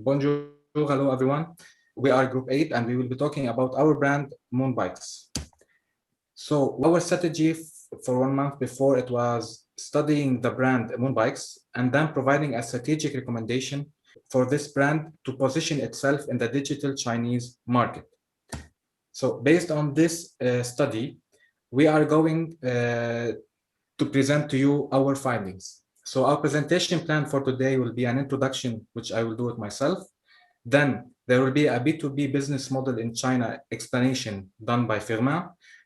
Bonjour, hello everyone. We are Group 8 and we will be talking about our brand MoonBikes. So our strategy for 1 month before it was studying the brand MoonBikes and then providing a strategic recommendation for this brand to position itself in the digital Chinese market. So based on this study, we are going to present to you our findings. So our presentation plan for today will be an introduction, which I will do it myself. Then there will be a B2B business model in China explanation done by Firmin.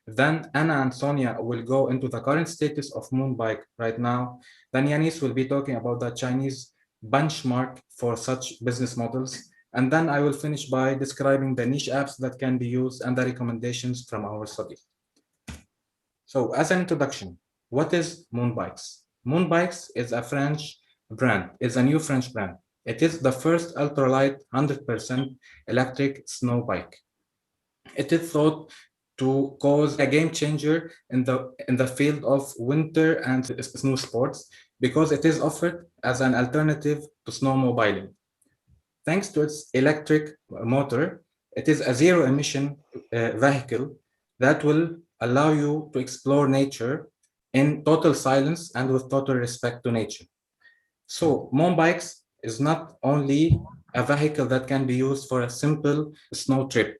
Then Anna and Sonia will go into the current status of MoonBike right now. Then Yanis will be talking about the Chinese benchmark for such business models. And then I will finish by describing the niche apps that can be used and the recommendations from our study. So as an introduction, what is MoonBikes? MoonBikes is a French brand, it's a new French brand. It is the first ultralight 100% electric snow bike. It is thought to cause a game changer in the field of winter and snow sports because it is offered as an alternative to snowmobiling. Thanks to its electric motor, it is a zero-emission vehicle that will allow you to explore nature in total silence and with total respect to nature. So MoonBikes is not only a vehicle that can be used for a simple snow trip.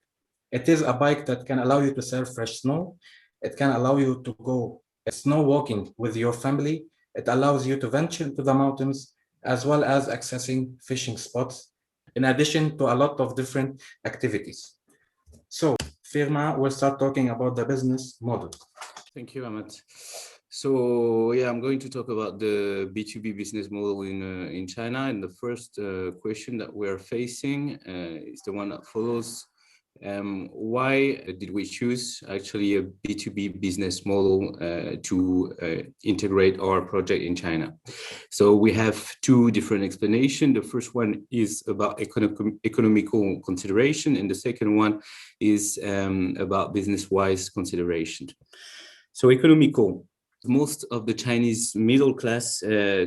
It is a bike that can allow you to surf fresh snow. It can allow you to go snow walking with your family. It allows you to venture into the mountains as well as accessing fishing spots, in addition to a lot of different activities. So Firma will start talking about the business model. Thank you, Ahmad. So yeah, I'm going to talk about the B2B business model in China. And the first question that we're facing is the one that follows. Why did we choose actually a B2B business model to integrate our project in China? So we have two different explanations. The first one is about economical consideration, and the second one is about business-wise consideration. So economical. Most of the Chinese middle class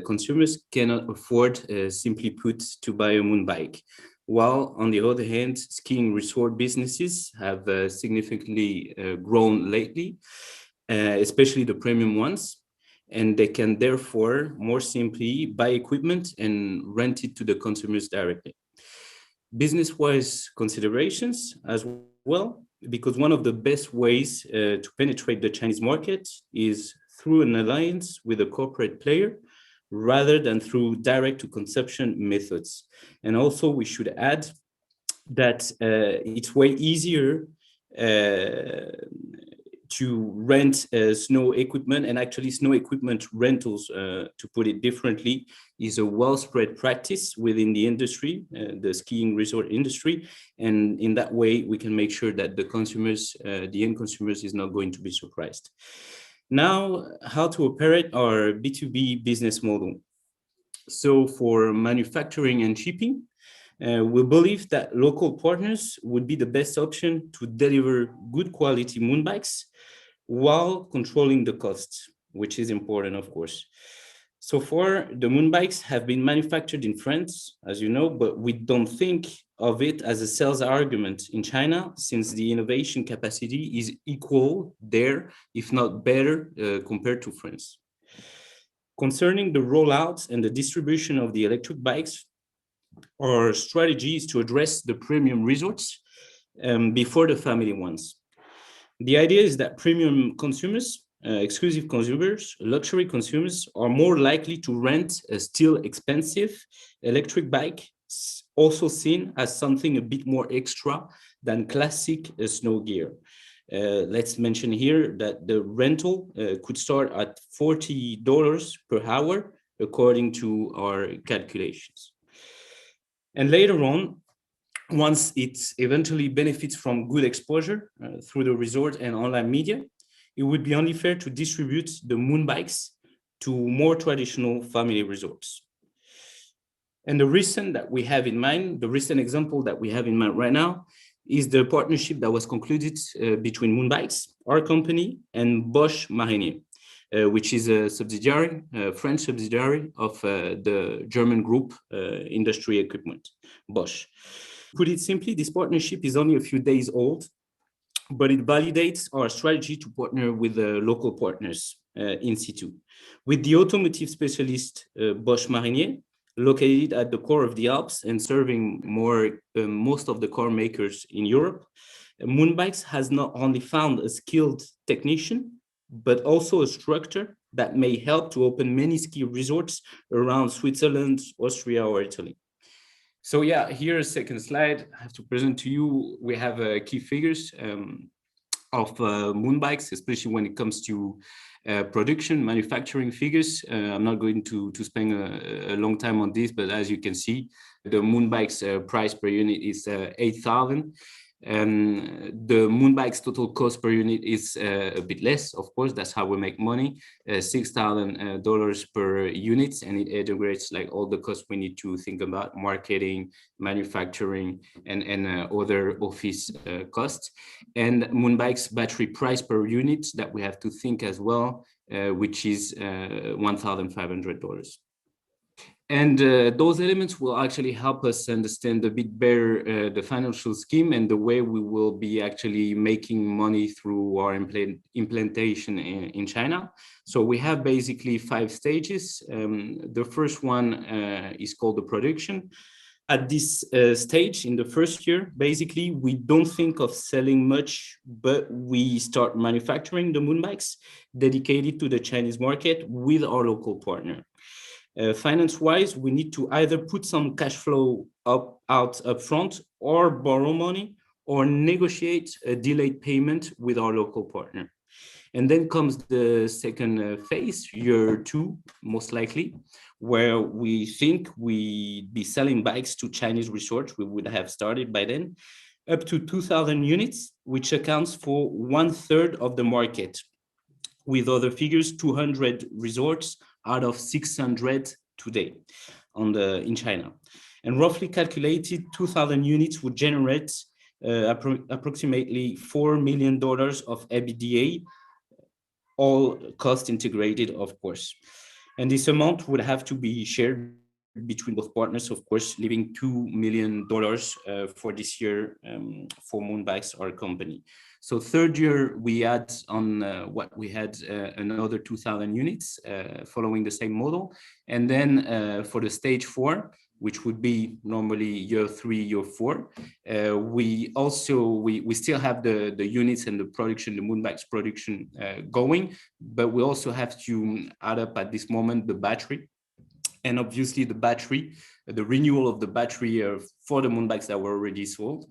consumers cannot afford, simply put, to buy a moon bike. While on the other hand, skiing resort businesses have significantly grown lately, especially the premium ones, and they can therefore more simply buy equipment and rent it to the consumers directly. Business-wise considerations as well, because one of the best ways to penetrate the Chinese market is through an alliance with a corporate player rather than through direct-to-consumption methods. And also we should add that it's way easier to rent snow equipment, and actually snow equipment rentals, to put it differently, is a well-spread practice within the industry, the skiing resort industry. And in that way, we can make sure that the consumers, the end consumers, is not going to be surprised. Now, how to operate our B2B business model. So for manufacturing and shipping, we believe that local partners would be the best option to deliver good quality moon bikes while controlling the costs, which is important, of course. So far, the moon bikes have been manufactured in France, as you know, but we don't think of it as a sales argument in China, since the innovation capacity is equal there, if not better, compared to France. Concerning the rollout and the distribution of the electric bikes, our strategy is to address the premium resorts before the family ones. The idea is that premium consumers, exclusive consumers, luxury consumers are more likely to rent a still expensive electric bike, also seen as something a bit more extra than classic snow gear. Let's mention here that the rental could start at $40 per hour, according to our calculations. And later on, once it eventually benefits from good exposure through the resort and online media, it would be only fair to distribute the moon bikes to more traditional family resorts. And the recent example that we have in mind right now is the partnership that was concluded between MoonBikes, our company, and Bosch Marinier. which is a subsidiary, French subsidiary of the German group Industry Equipment, Bosch. Put it simply, this partnership is only a few days old, but it validates our strategy to partner with local partners in situ. With the automotive specialist Bosch Marinier, located at the core of the Alps and serving most of the car makers in Europe, MoonBikes has not only found a skilled technician, but also a structure that may help to open many ski resorts around Switzerland, Austria, or Italy. So yeah, here's a second slide I have to present to you. We have key figures of MoonBikes, especially when it comes to production, manufacturing figures. I'm not going to spend a long time on this, but as you can see, the MoonBikes price per unit is 8,000. The MoonBikes total cost per unit is a bit less, of course, that's how we make money, $6,000 per unit, and it integrates like all the costs we need to think about: marketing, manufacturing, and other office costs. And MoonBikes battery price per unit that we have to think as well, which is $1,500. And those elements will actually help us understand a bit better the financial scheme and the way we will be actually making money through our implementation in China. So we have basically 5 stages. The first one is called the production. At this stage, in the first year, basically, we don't think of selling much, but we start manufacturing the MoonBikes dedicated to the Chinese market with our local partner. Finance-wise, we need to either put some cash flow out up front, or borrow money, or negotiate a delayed payment with our local partner. And then comes the second phase, year 2, most likely, where we think we'd be selling bikes to Chinese resorts. We would have started by then, up to 2,000 units, which accounts for 1/3 of the market. With other figures, 200 resorts out of 600 today in China. And roughly calculated, 2,000 units would generate approximately $4 million of EBITDA, all cost integrated, of course. And this amount would have to be shared between both partners, of course, leaving $2 million for this year for MoonBikes, our company. So third year, we add on what we had another 2,000 units following the same model. And then for the stage 4, which would be normally year 3, year 4, we still have the units and the production, the MoonBikes production going, but we also have to add up at this moment the battery. And obviously the battery, the renewal of the battery for the MoonBikes that were already sold.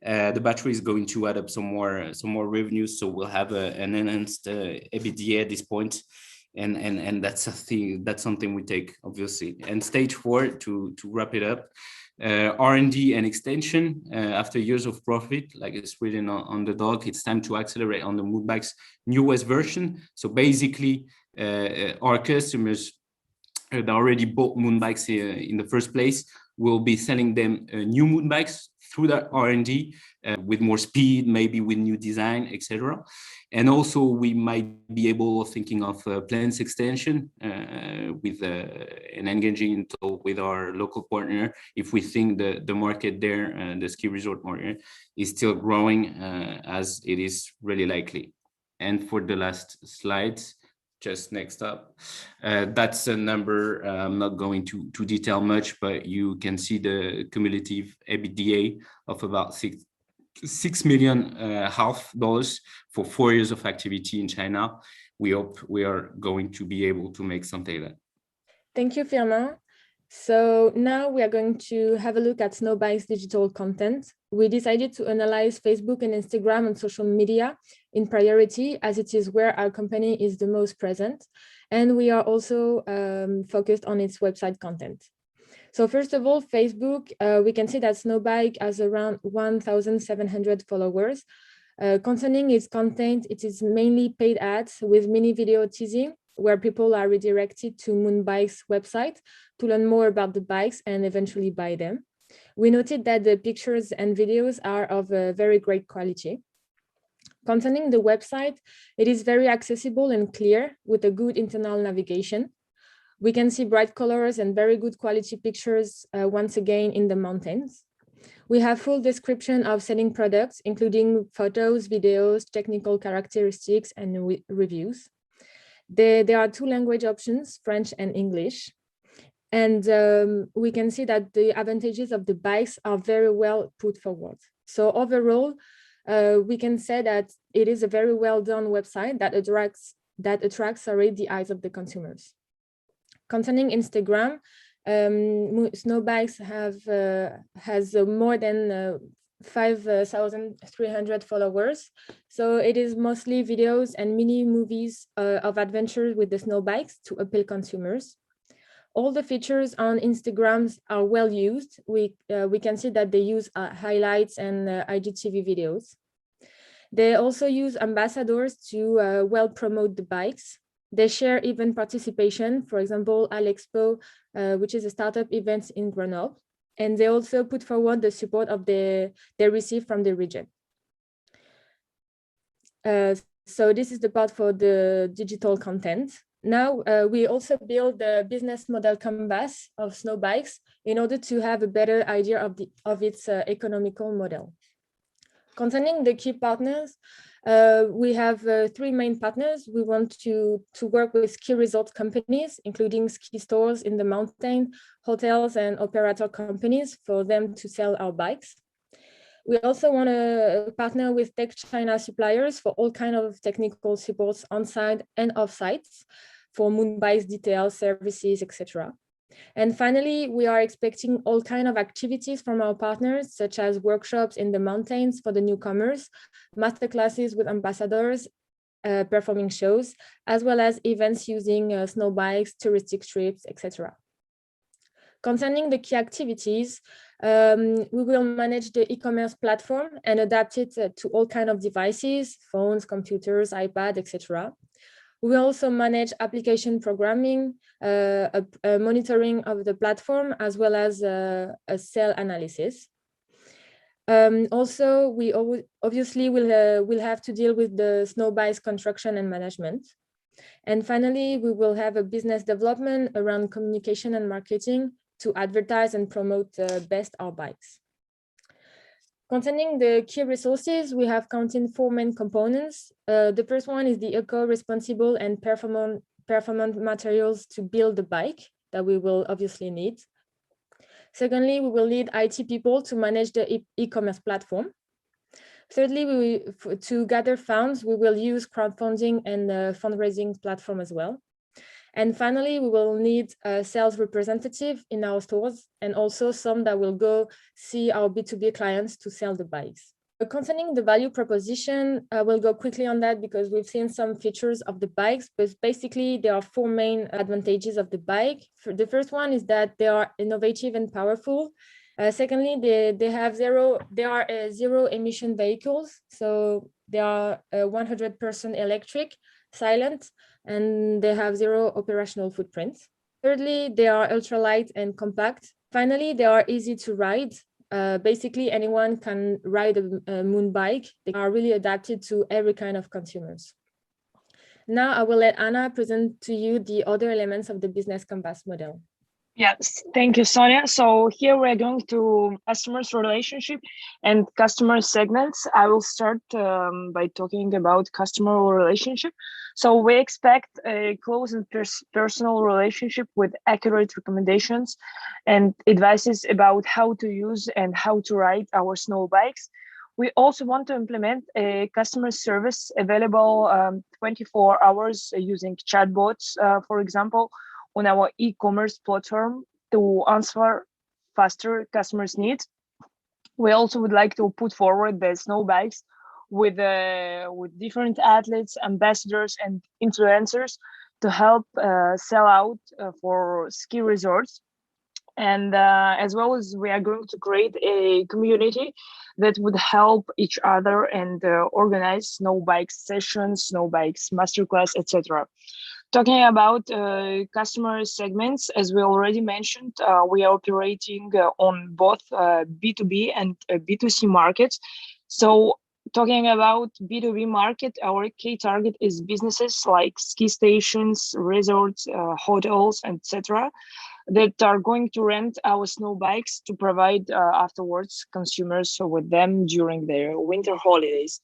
The battery is going to add up some more revenues, so we'll have an enhanced EBITDA at this point, and that's something we take, obviously. And stage 4, to wrap it up, R&D and extension. After years of profit, like it's written on the dog, it's time to accelerate on the MoonBikes newest version. So basically, our customers that already bought MoonBikes in the first place will be selling them new MoonBikes through that R&D with more speed, maybe with new design, etc. And also we might be able of thinking of plans extension with an engaging with our local partner if we think the market there, the ski resort market, is still growing as it is really likely. And for the last slide, just next up, that's a number I'm not going to detail much, but you can see the cumulative EBITDA of about $6.5 million for 4 years of activity in China. We hope we are going to be able to make something like that. Thank you, Firmin. So now we are going to have a look at Snowbike's digital content. We decided to analyze Facebook and Instagram and social media in priority, as it is where our company is the most present. And we are also focused on its website content. So first of all, Facebook, we can see that Snowbike has around 1,700 followers. Concerning its content, it is mainly paid ads with mini video teasing, where people are redirected to MoonBikes' website to learn more about the bikes and eventually buy them. We noted that the pictures and videos are of a very great quality. Concerning the website, it is very accessible and clear with a good internal navigation. We can see bright colors and very good quality pictures once again in the mountains. We have full description of selling products, including photos, videos, technical characteristics, and reviews. There are 2 language options, French and English. And we can see that the advantages of the bikes are very well put forward. So overall, we can say that it is a very well done website that attracts the eyes of the consumers. Concerning Instagram, SNOWBIKES has more than 5,300 followers. So it is mostly videos and mini movies of adventures with the snow bikes to appeal consumers. All the features on Instagrams are well used. We can see that they use highlights and IGTV videos. They also use ambassadors to well promote the bikes. They share event participation, for example, Alexpo, which is a startup event in Grenoble. And they also put forward the support of they receive from the region. So this is the part for the digital content. Now we also build the business model canvas of snow bikes in order to have a better idea of its economical model. Concerning the key partners, we have 3 main partners. We want to work with ski resort companies, including ski stores in the mountain, hotels and operator companies for them to sell our bikes. We also want to partner with Tech China suppliers for all kinds of technical supports on-site and off-site for MoonBikes details, services, etc. And finally, we are expecting all kinds of activities from our partners, such as workshops in the mountains for the newcomers, masterclasses with ambassadors, performing shows, as well as events using snow bikes, touristic trips, etc. Concerning the key activities, we will manage the e-commerce platform and adapt it to all kinds of devices, phones, computers, iPad, etc. We also manage application programming, monitoring of the platform, as well as a sale analysis. Also, we obviously will have to deal with the snow bikes construction and management. And finally, we will have a business development around communication and marketing to advertise and promote best our bikes. Concerning the key resources, we have counted 4 main components. The first one is the eco-responsible and performant materials to build the bike that we will obviously need. Secondly, we will need IT people to manage the e-commerce platform. Thirdly, to gather funds, we will use crowdfunding and fundraising platform as well. And finally, we will need a sales representative in our stores and also some that will go see our B2B clients to sell the bikes. Concerning the value proposition, I will go quickly on that because we've seen some features of the bikes, but basically there are 4 main advantages of the bike. The first one is that they are innovative and powerful. Secondly, they are zero emission vehicles. So they are 100% electric, silent, and they have 0 operational footprint. Thirdly, they are ultralight and compact. Finally, they are easy to ride. Basically, anyone can ride a moon bike. They are really adapted to every kind of consumers. Now I will let Anna present to you the other elements of the business canvas model. Yes, thank you, Sonia. So here we're going to customers relationship and customer segments. I will start by talking about customer relationship. So we expect a close and personal relationship with accurate recommendations and advices about how to use and how to ride our snow bikes. We also want to implement a customer service available 24 hours using chatbots, for example, on our e-commerce platform to answer faster customers' needs. We also would like to put forward the snow bikes with different athletes, ambassadors, and influencers to help sell out for ski resorts. And as well as we are going to create a community that would help each other and organize snow bikes sessions, snow bikes masterclass, etc. Talking about customer segments, as we already mentioned, we are operating on both B2B and B2C markets. So talking about B2B market, our key target is businesses like ski stations, resorts, hotels, etc., that are going to rent our snow bikes to provide afterwards consumers with them during their winter holidays.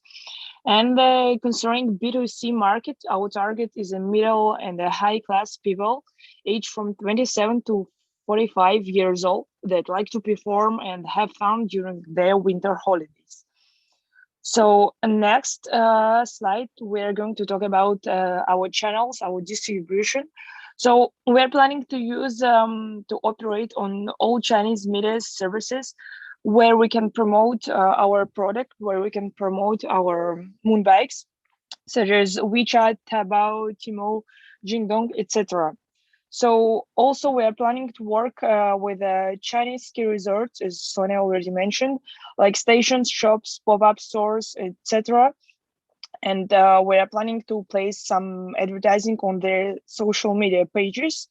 And concerning B2C market, our target is a middle and a high class people aged from 27 to 45 years old that like to perform and have fun during their winter holidays. So next slide, we're going to talk about our channels, our distribution. So we're planning to use to operate on all Chinese media services where we can promote our product, where we can promote our MoonBikes, such as WeChat, Taobao, Tmall, Jingdong, etc. So also we are planning to work with Chinese ski resorts, as Sonia already mentioned, like stations, shops, pop-up stores, etc. And we are planning to place some advertising on their social media pages,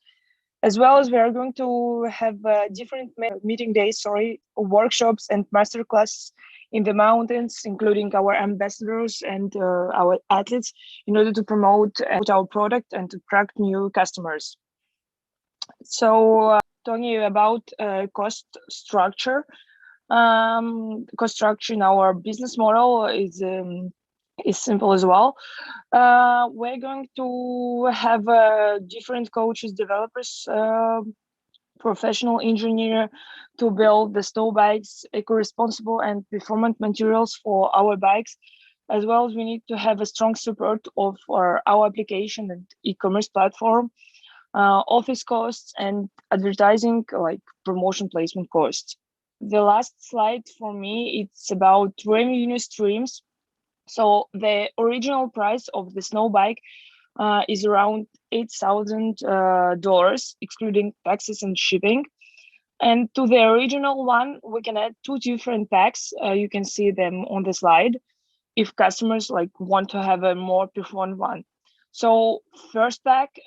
as well as we are going to have different meeting days, workshops and masterclass in the mountains, including our ambassadors and our athletes, in order to promote our product and to attract new customers. So talking about cost structure, in our business model is simple as well. We're going to have different coaches, developers, professional engineer to build the snow bikes, eco-responsible and performant materials for our bikes. As well as we need to have a strong support of our application and e-commerce platform, office costs and advertising, like promotion placement costs. The last slide for me, it's about revenue streams. So the original price of the snow bike is around $8,000, excluding taxes and shipping. And to the original one, we can add two different packs. You can see them on the slide if customers want to have a more performant one. So first pack,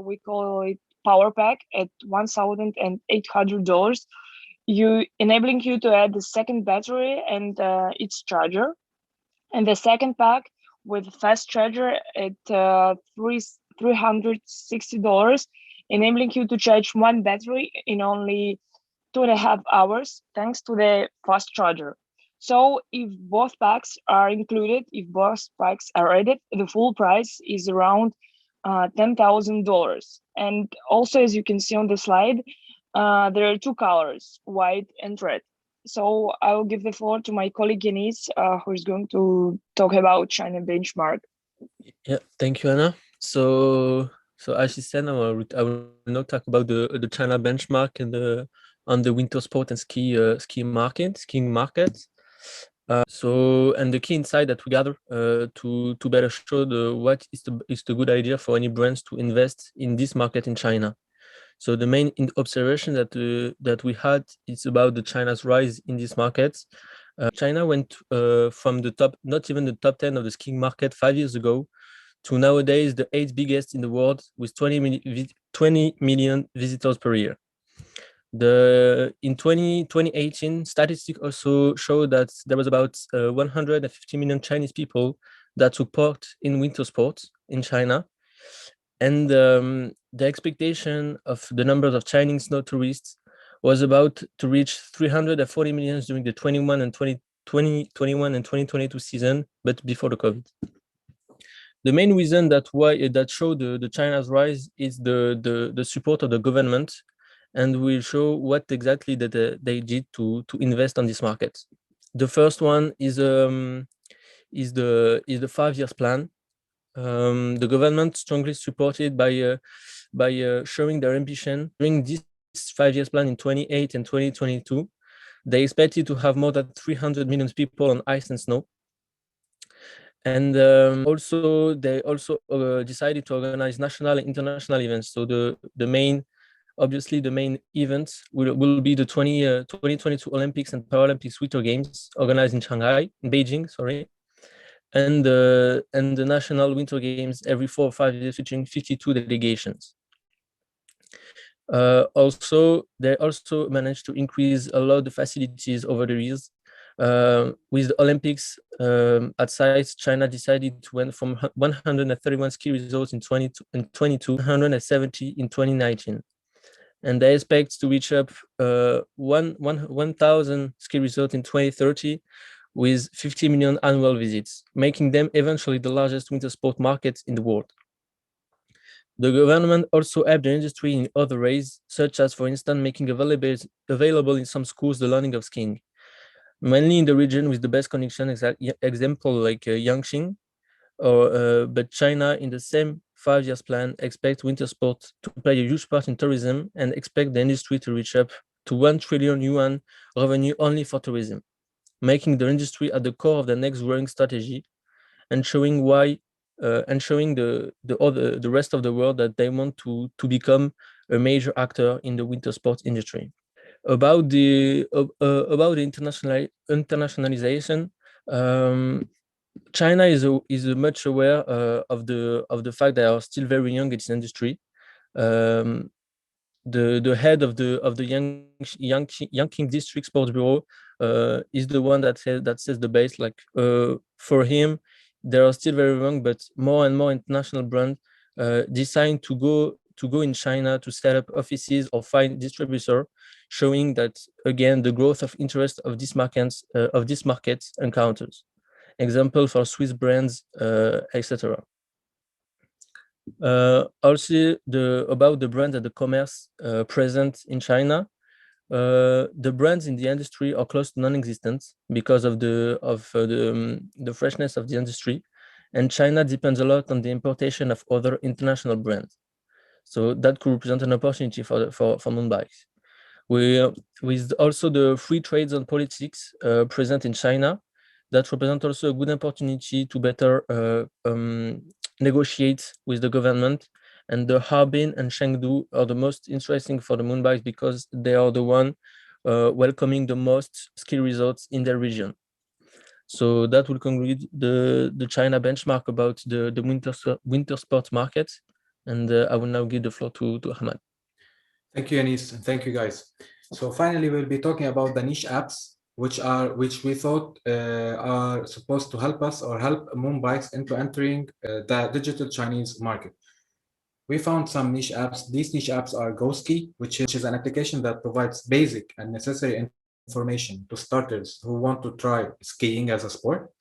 we call it power pack at $1,800. Enabling you to add the second battery and its charger. And the second pack with fast charger at $360, enabling you to charge one battery in only 2.5 hours, thanks to the fast charger. So if both packs are included, if both packs are added, the full price is around $10,000. And also, as you can see on the slide, there are two colors, white and red. So I will give the floor to my colleague Yanis, who is going to talk about China benchmark. Yeah, thank you, Anna. So as she said, I will not talk about the China benchmark and on the winter sport and skiing market. And the key insight that we gather to better show what is the good idea for any brands to invest in this market in China. So the main observation that we had is about the China's rise in this market. China went from the top, not even the top 10 of the skiing market 5 years ago, to nowadays the 8th biggest in the world with 20 million visitors per year. In 2018, statistics also show that there was about 150 million Chinese people that took part in winter sports in China. And the expectation of the numbers of Chinese snow tourists was about to reach 340 million during the 2021 and 2022 season, but before the COVID. The main reason that showed the China's rise is the support of the government, and we'll show what exactly that they did to invest on this market. The first one is the 5 years plan. The government strongly supported by showing their ambition. During this 5 years plan in 2028 and 2022, they expected to have more than 300 million people on ice and snow. And they also decided to organize national and international events. So the main event will be the 2022 Olympics and Paralympics Winter Games organized in Beijing, and the National Winter Games every 4 or 5 years, featuring 52 delegations. They also managed to increase a lot of the facilities over the years. With the Olympics at sites, China decided to went from 131 ski resorts in 2020 to 170 in 2019. And they expect to reach up 1,000 ski resorts in 2030 with 50 million annual visits, making them eventually the largest winter sport market in the world. The government also helped the industry in other ways, such as, for instance, making available in some schools the learning of skiing, mainly in the region with the best connection, example like Yangqing, but China in the same 5 years plan expects winter sport to play a huge part in tourism and expect the industry to reach up to 1 trillion yuan revenue only for tourism, making the industry at the core of the next growing strategy and showing why and showing the rest of the world that they want to become a major actor in the winter sports industry. About the internationalization, China is much aware of the fact they are still very young in this industry. The head of the Yangqing District Sports Bureau is the one that says the base. Like for him, they are still very young, but more and more international brands decide to go in China to set up offices or find distributors, showing that again the growth of interest of these markets encounters. Example for Swiss brands, etc. Also, about the brand and the commerce present in China, the brands in the industry are close to non-existent because of the freshness of the industry, and China depends a lot on the importation of other international brands. So that could represent an opportunity for MoonBikes. With also the free trade zone politics present in China, that represents also a good opportunity to better negotiate with the government. And the Harbin and Chengdu are the most interesting for the MoonBikes because they are the one welcoming the most ski resorts in their region. So that will conclude the China benchmark about the winter sports market. And I will now give the floor to Ahmad. Thank you, Yanis, and thank you, guys. So finally, we'll be talking about the niche apps, which we thought are supposed to help us or help MoonBikes into entering the digital Chinese market. We found some niche apps. These niche apps are GoSki, which is an application that provides basic and necessary information to starters who want to try skiing as a sport.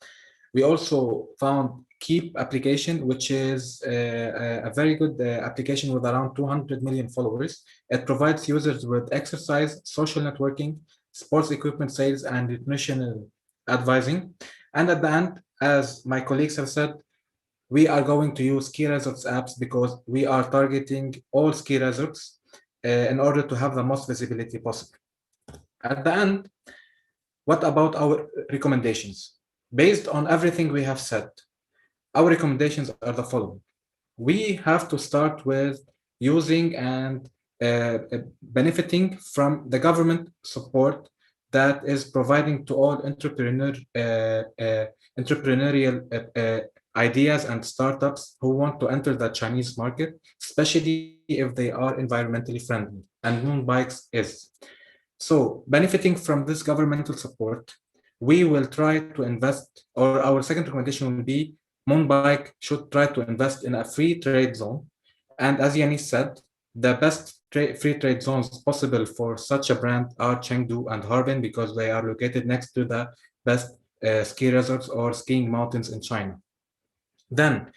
We also found Keep application, which is a very good application with around 200 million followers. It provides users with exercise, social networking, sports equipment sales, and nutritional advising. And at the end, as my colleagues have said, we are going to use ski resorts apps because we are targeting all ski resorts in order to have the most visibility possible. At the end, what about our recommendations? Based on everything we have said, our recommendations are the following. We have to start with using and benefiting from the government support that is providing to all entrepreneurial ideas and startups who want to enter the Chinese market, especially if they are environmentally friendly, and MoonBikes is. So benefiting from this governmental support, we will try to invest, or our second recommendation will be MoonBike should try to invest in a free trade zone. And as Yanis said, the best free trade zones possible for such a brand are Chengdu and Harbin because they are located next to the best ski resorts or skiing mountains in China. Then,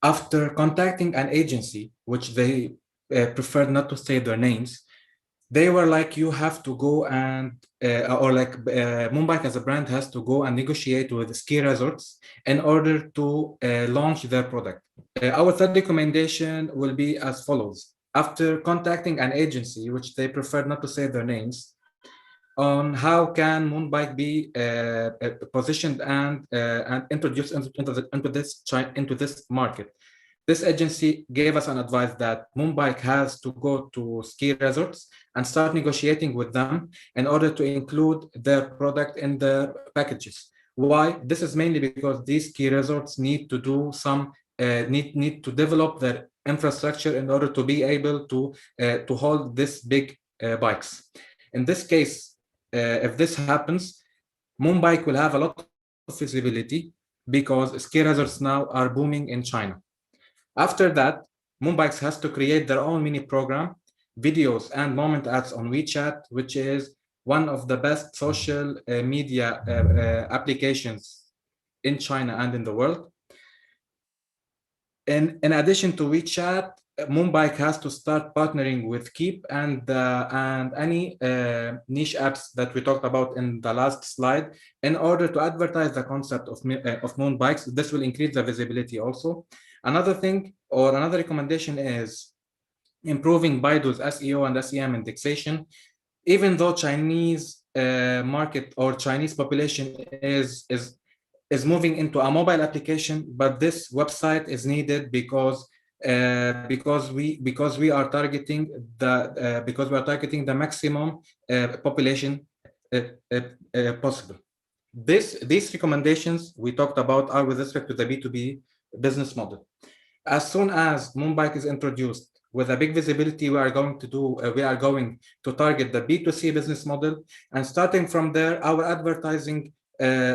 after contacting an agency, which they preferred not to say their names, they were like, you have to go and, MoonBike as a brand has to go and negotiate with ski resorts in order to launch their product. Our third recommendation will be as follows. After contacting an agency, which they preferred not to say their names, on how can MoonBike be positioned and introduced into this market. This agency gave us an advice that MoonBike has to go to ski resorts and start negotiating with them in order to include their product in their packages. Why? This is mainly because these ski resorts need to do some need to develop their infrastructure in order to be able to hold this big bikes. In this case, if this happens, MoonBike will have a lot of visibility because ski resorts now are booming in China. After that, MoonBikes has to create their own mini program, videos and moment ads on WeChat, which is one of the best social media applications in China and in the world. In addition to WeChat, MoonBike has to start partnering with Keep and any niche apps that we talked about in the last slide in order to advertise the concept of MoonBikes. This will increase the visibility also. Another thing or another recommendation is improving Baidu's SEO and SEM indexation. Even though Chinese market or Chinese population is moving into a mobile application, but this website is needed because we are targeting the maximum population possible. These recommendations we talked about are with respect to the B2B business model. As soon as MoonBike is introduced with a big visibility, we are going to target the B2C business model, and starting from there, our advertising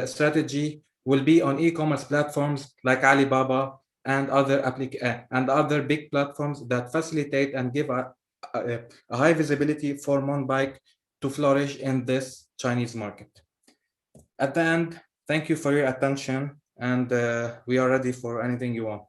strategy will be on e-commerce platforms like Alibaba and other big platforms that facilitate and give a high visibility for MoonBike to flourish in this Chinese market. At the end, thank you for your attention, and we are ready for anything you want.